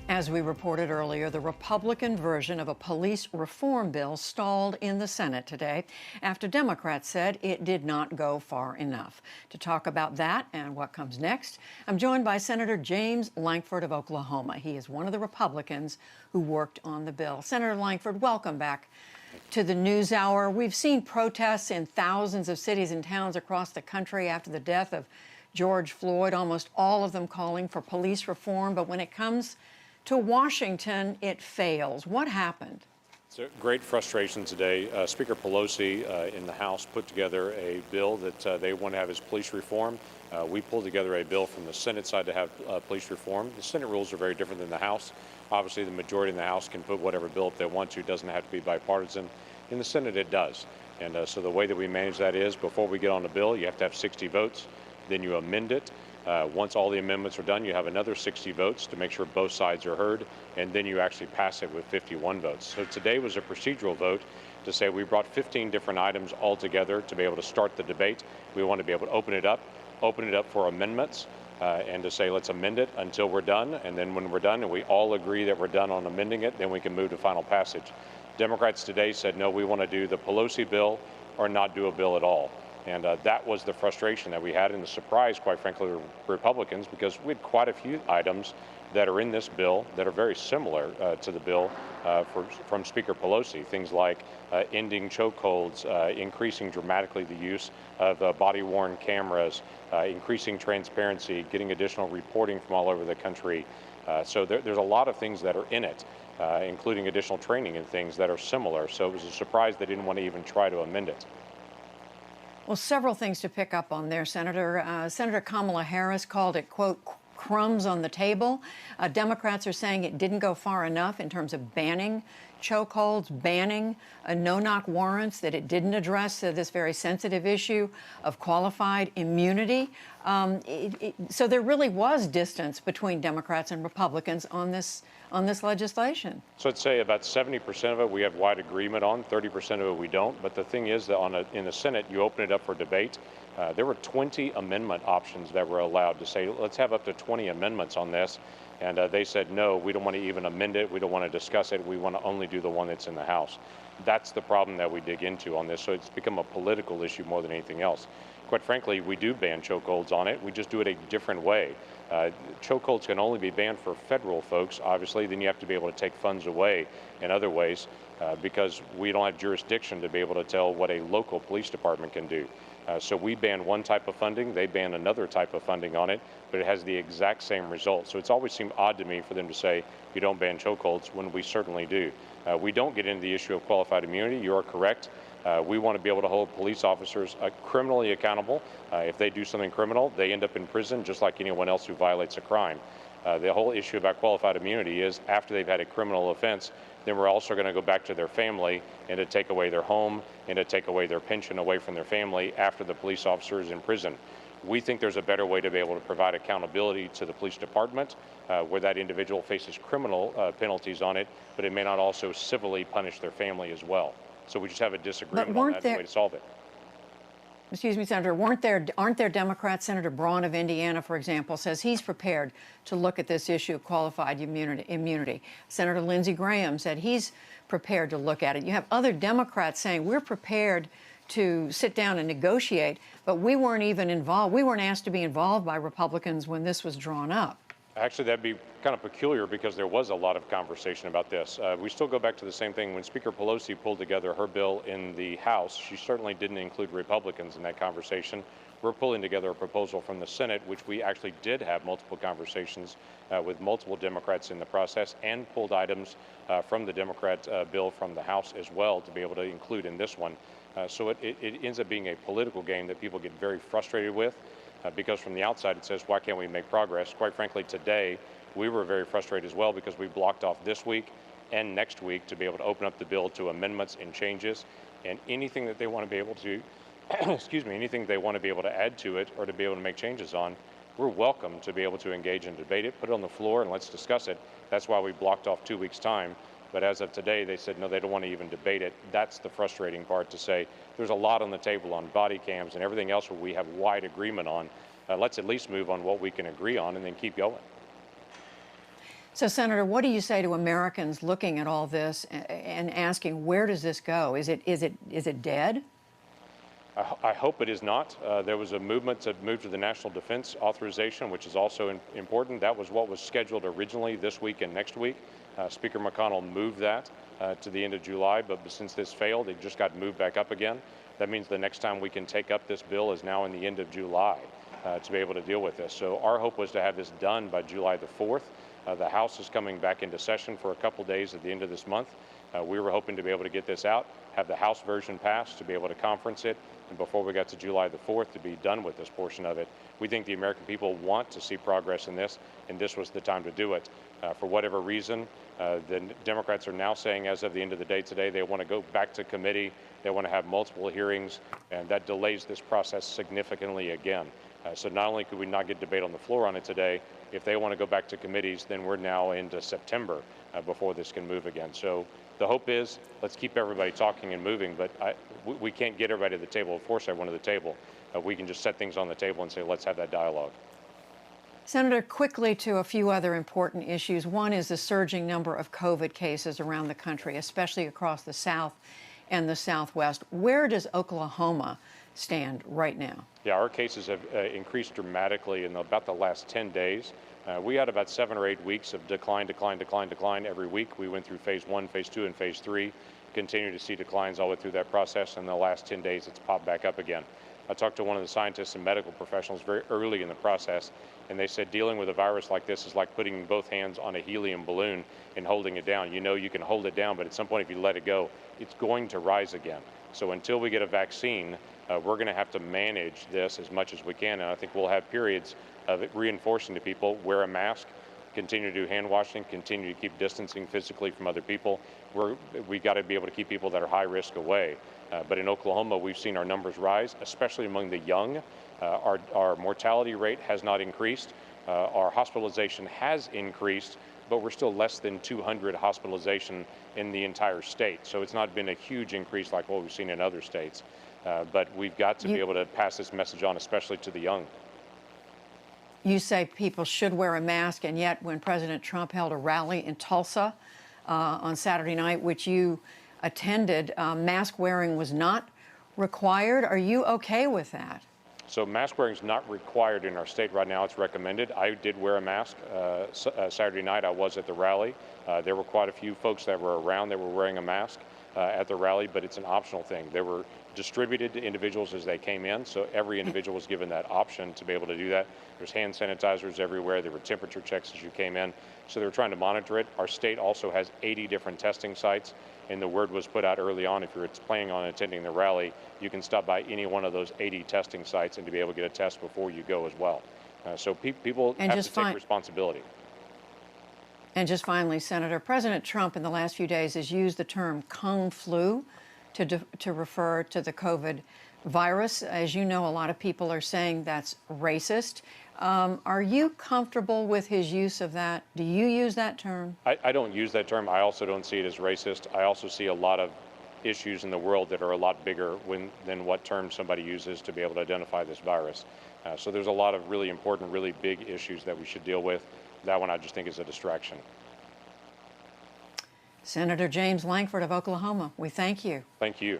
As we reported earlier, the Republican version of a police reform bill stalled in the Senate today after Democrats said it did not go far enough. To talk about that and what comes next, I'm joined by Senator James Lankford of Oklahoma. He is one of the Republicans who worked on the bill. Senator Lankford, welcome back to the NewsHour. We've seen protests in thousands of cities and towns across the country after the death of George Floyd, almost all of them calling for police reform. But when it comes to Washington, it fails. What happened? It's a great frustration today. Speaker Pelosi in the House put together a bill that they want to have as police reform. We pulled together a bill from the Senate side to have police reform. The Senate rules are very different than the House. Obviously, the majority in the House can put whatever bill if they want to. It doesn't have to be bipartisan. In the Senate, it does. And so the way that we manage that is before we get on the bill, you have to have 60 votes. Then you amend it. Once all the amendments are done, you have another 60 votes to make sure both sides are heard, and then you actually pass it with 51 votes. So today was a procedural vote to say we brought 15 different items all together to be able to start the debate. We want to be able to open it up for amendments, and to say let's amend it until we're done, and then when we're done and we all agree that we're done on amending it, then we can move to final passage. Democrats today said, no, we want to do the Pelosi bill or not do a bill at all. And that was the frustration that we had, and the surprise, quite frankly, to Republicans, because we had quite a few items that are in this bill that are very similar to the bill from Speaker Pelosi. Things like ending chokeholds, increasing dramatically the use of body-worn cameras, increasing transparency, getting additional reporting from all over the country. So there's a lot of things that are in it, including additional training and things that are similar. So it was a surprise they didn't want to even try to amend it. Well, several things to pick up on there, Senator. Senator Kamala Harris called it, quote, crumbs on the table. Democrats are saying it didn't go far enough in terms of banning chokeholds, banning no-knock warrants, that it didn't address this very sensitive issue of qualified immunity. So there really was distance between Democrats and Republicans on this legislation. So I'd say about 70% of it we have wide agreement on, 30% of it we don't. But the thing is that in the Senate, you open it up for debate. There were 20 amendment options that were allowed to say, let's have up to 20 amendments on this. And they said, no, we don't want to even amend it. We don't want to discuss it. We want to only do the one that's in the House. That's the problem that we dig into on this. So it's become a political issue more than anything else. Quite frankly, we do ban chokeholds on it. We just do it a different way. Chokeholds can only be banned for federal folks, obviously. Then you have to be able to take funds away in other ways because we don't have jurisdiction to be able to tell what a local police department can do. So we ban one type of funding, they ban another type of funding on it, but it has the exact same result. So it's always seemed odd to me for them to say you don't ban chokeholds when we certainly do. We don't get into the issue of qualified immunity. You are correct. We want to be able to hold police officers criminally accountable. If they do something criminal, they end up in prison just like anyone else who violates a crime. The whole issue about qualified immunity is after they've had a criminal offense, then we're also going to go back to their family and to take away their home and to take away their pension away from their family after the police officer is in prison. We think there's a better way to be able to provide accountability to the police department where that individual faces criminal penalties on it, but it may not also civilly punish their family as well. So we just have a disagreement on that, the way to solve it. Excuse me, Senator, aren't there Democrats? Senator Braun of Indiana, for example, says he's prepared to look at this issue of qualified immunity. Senator Lindsey Graham said he's prepared to look at it. You have other Democrats saying we're prepared to sit down and negotiate, but we weren't even involved. We weren't asked to be involved by Republicans when this was drawn up. Actually, that'd be kind of peculiar because there was a lot of conversation about this. We still go back to the same thing. When Speaker Pelosi pulled together her bill in the House, she certainly didn't include Republicans in that conversation. We're pulling together a proposal from the Senate, which we actually did have multiple conversations with multiple Democrats in the process and pulled items from the Democrat bill from the House as well to be able to include in this one. So it ends up being a political game that people get very frustrated with. Because from the outside it says, why can't we make progress? Quite frankly, today we were very frustrated as well because we blocked off this week and next week to be able to open up the bill to amendments and changes, and anything that they want to be able to, excuse me, anything they want to be able to add to it or to be able to make changes on, we're welcome to be able to engage and debate it, put it on the floor and let's discuss it. That's why we blocked off 2 weeks' time. But as of today, they said, no, they don't want to even debate it. That's the frustrating part, to say there's a lot on the table on body cams and everything else where we have wide agreement on. Let's at least move on what we can agree on and then keep going. So, Senator, what do you say to Americans looking at all this and asking, where does this go? Is it dead? I hope it is not. There was a movement to move to the National Defense Authorization, which is also important. That was what was scheduled originally this week and next week. Speaker McConnell moved that to the end of July, but since this failed, it just got moved back up again. That means the next time we can take up this bill is now in the end of July to be able to deal with this. So our hope was to have this done by July the 4th. The House is coming back into session for a couple days at the end of this month. We were hoping to be able to get this out, have the House version passed, to be able to conference it, and before we got to July the 4th to be done with this portion of it. We think the American people want to see progress in this, and this was the time to do it. For whatever reason, the Democrats are now saying, as of the end of the day today, they want to go back to committee. They want to have multiple hearings, and that delays this process significantly again. So not only could we not get debate on the floor on it today, if they want to go back to committees, then we're now into September before this can move again. So the hope is, let's keep everybody talking and moving, but we can't get everybody to the table, force everyone to the table. We can just set things on the table and say, let's have that dialogue. Senator, quickly to a few other important issues. One is the surging number of COVID cases around the country, especially across the South and the Southwest. Where does Oklahoma stand right now? Yeah, our cases have increased dramatically in about the last 10 days. We had about 7 or 8 weeks of decline every week. We went through phase 1, phase 2, and phase 3. Continue to see declines all the way through that process. In the last 10 days, it's popped back up again. I talked to one of the scientists and medical professionals very early in the process, and they said dealing with a virus like this is like putting both hands on a helium balloon and holding it down. You know you can hold it down, but at some point if you let it go, it's going to rise again. So until we get a vaccine, we're going to have to manage this as much as we can, and I think we'll have periods of it reinforcing to people, wear a mask, continue to do hand washing, continue to keep distancing physically from other people. We got to be able to keep people that are high risk away. But in Oklahoma, we've seen our numbers rise, especially among the young. Our mortality rate has not increased. Our hospitalization has increased, but we're still less than 200 hospitalization in the entire state. So it's not been a huge increase like what we've seen in other states. But we've got to be able to pass this message on, especially to the young. You say people should wear a mask, and yet when President Trump held a rally in Tulsa on Saturday night, which you attended, mask wearing was not required. Are you okay with that? So mask wearing is not required in our state right now. It's recommended. I did wear a mask Saturday night. I was at the rally. There were quite a few folks that were around that were wearing a mask at the rally, but it's an optional thing. They were distributed to individuals as they came in, so every individual was given that option to be able to do that. There's hand sanitizers everywhere. There were temperature checks as you came in, so they were trying to monitor it. Our state also has 80 different testing sites, and the word was put out early on, if you're planning on attending the rally, you can stop by any one of those 80 testing sites and to be able to get a test before you go as well. So people have to take responsibility. And just finally, Senator, President Trump in the last few days has used the term Kung flu to refer to the COVID virus. As you know, a lot of people are saying that's racist. Are you comfortable with his use of that? Do you use that term? I don't use that term. I also don't see it as racist. I also see a lot of issues in the world that are a lot bigger than what term somebody uses to be able to identify this virus. So there's a lot of really important, really big issues that we should deal with. That one I just think is a distraction. Senator James Lankford of Oklahoma, we thank you. Thank you.